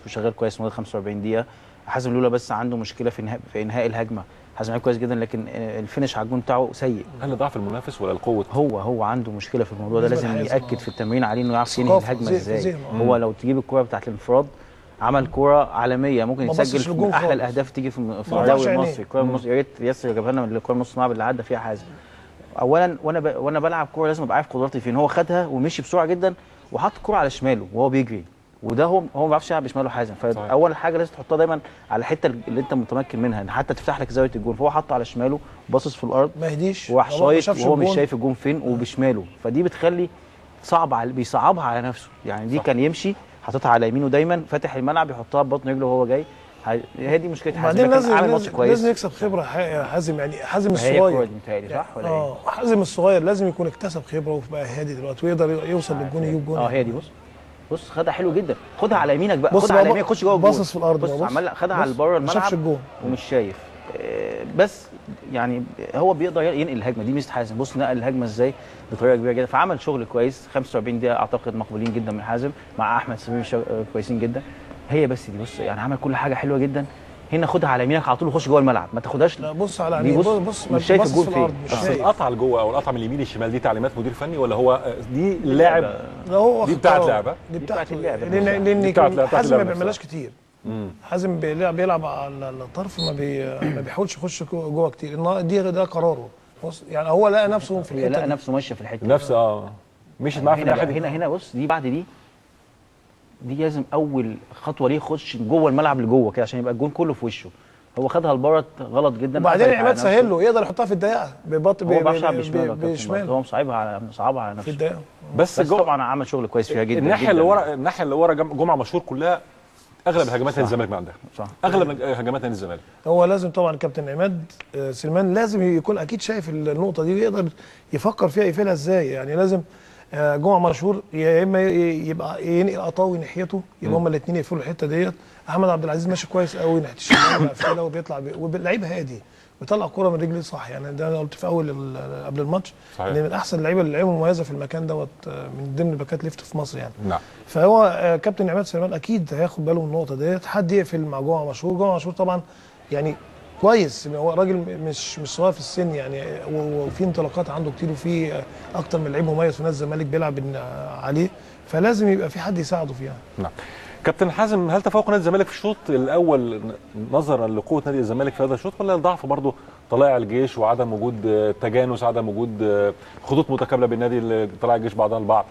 شغال كويس لمده 45 دقيقه. حازم لولا بس عنده مشكله في انهاء الهجمه. حازم لعيب كويس جدا لكن الفينش على الجون بتاعه سيء. هل ضعف المنافس ولا القوه؟ هو عنده مشكله في الموضوع ده، لازم ياكد في التمرين عليه انه يعرف ينهي الهجمه ازاي. هو لو تجيب الكوره بتاعت الانفراد عمل كوره عالميه ممكن يسجل من احلى الاهداف تيجي في الدوري المصري. الكوره المصري يا ريت ياسر جابها لنا من الكوره نص الملعب اللي عدى فيها حازم. اولا وانا بلعب كوره لازم ابقى عارف قدراتي فين. هو خدها ومشي بسرعه جدا وحط الكوره على شماله وهو بيجري، وده هو ما بيعرفش يلعب بشماله حازم. فاول حاجه لازم تحطها دايما على الحته اللي انت متمكن منها ان حتى تفتح لك زاويه الجون. فهو حطه على شماله باصص في الارض ما يهديش وراح شايط وهو مش شايف الجون فين وبشماله. فدي بتخلي بيصعبها على نفسه. يعني دي كان يمشي حاططها على يمينه دايما فاتح الملعب يحطها ببطن رجله وهو جاي. هي دي مشكله حازم. لازم يكسب خبره حازم. يعني حازم الصغير دي صح ولا حازم الصغير لازم يكون اكتسب خبره وبقى هادي دلوقتي ويقدر يوصل للجون يجيب جون. هي دي بص خدها حلو جدا. خدها على يمينك بقى، خدها على يمينك خش جوه الجون. باصص في الارض بص عمال خدها على بره الملعب ومش شايف. بس يعني هو بيقدر ينقل الهجمه دي ميزه حازم. بص نقل الهجمه ازاي بطريقه كبيره جدا. فعمل شغل كويس. 45 دقيقه اعتقد مقبولين جدا من حازم مع احمد سمير كويسين جدا. هي بس دي بص يعني عمل كل حاجه حلوه جدا. هنا خدها على يمينك على طول وخش جوه الملعب ما تاخدهاش. لا بص على عينيه بص مش شايف الجون فين. بس القطعه لجوه او القطعه من اليمين للشمال دي تعليمات مدير فني ولا هو دي اللاعب؟ لا هو دي بتاعت لعبه. دي بتاعت اللعبه لان حازم ما بيعملهاش كتير. حازم بيلعب على الطرف ما بيحاولش يخش جوه كتير. ده قراره. بص يعني هو لقى نفسه في الحته لقى نفسه ماشيه في الحته نفسه مشيت معاه في الناحيه دي. هنا بص دي بعد دي لازم اول خطوه ليه يخش جوه الملعب لجوه كده عشان يبقى الجون كله في وشه. هو خدها لبره غلط جدا. وبعدين عماد سهل له يقدر يحطها في الدقيقه ببطء. هو بيلعب بشماله. هو صعبها على نفسه في الدقيقه. بس طبعا عمل شغل كويس فيها جدا. الناحيه اللي ورا جمعه مشهور كلها اغلب هجمات نادي الزمالك من عندها. صح. اغلب هجمات نادي الزمالك. هو لازم طبعا كابتن عماد سليمان لازم يكون اكيد شايف النقطه دي ويقدر يفكر فيها يقفلها ازاي. يعني لازم جمعه مشهور يا اما يبقى ينقل قطاوي ناحيته يبقى هما الاثنين يقفلوا الحته ديت. احمد عبد العزيز ماشي كويس قوي ناحيه الشمال مقفله وبيطلع لعيب هادي بيطلع الكوره من رجليه صح. يعني ده انا قلت في اول قبل الماتش ان من احسن اللعيبه المميزه في المكان دوت من ضمن باكات ليفت في مصر يعني. نعم. فهو كابتن عماد سليمان اكيد هياخد باله من النقطه ديت. حد يقفل مع جمعه مشهور. جمعه مشهور طبعا يعني كويس. هو راجل مش صغير في السن يعني وفي انطلاقات عنده كتير وفي اكتر من لعيب مميز في نادي الزمالك بيلعب عليه. فلازم يبقى في حد يساعده فيها. نعم. كابتن حازم هل تفوق نادي الزمالك في الشوط الاول نظرا لقوه نادي الزمالك في هذا الشوط ولا الضعف برضه طلائع الجيش وعدم وجود تجانس عدم وجود خطوط متكامله بين نادي طلائع الجيش بعضها البعض؟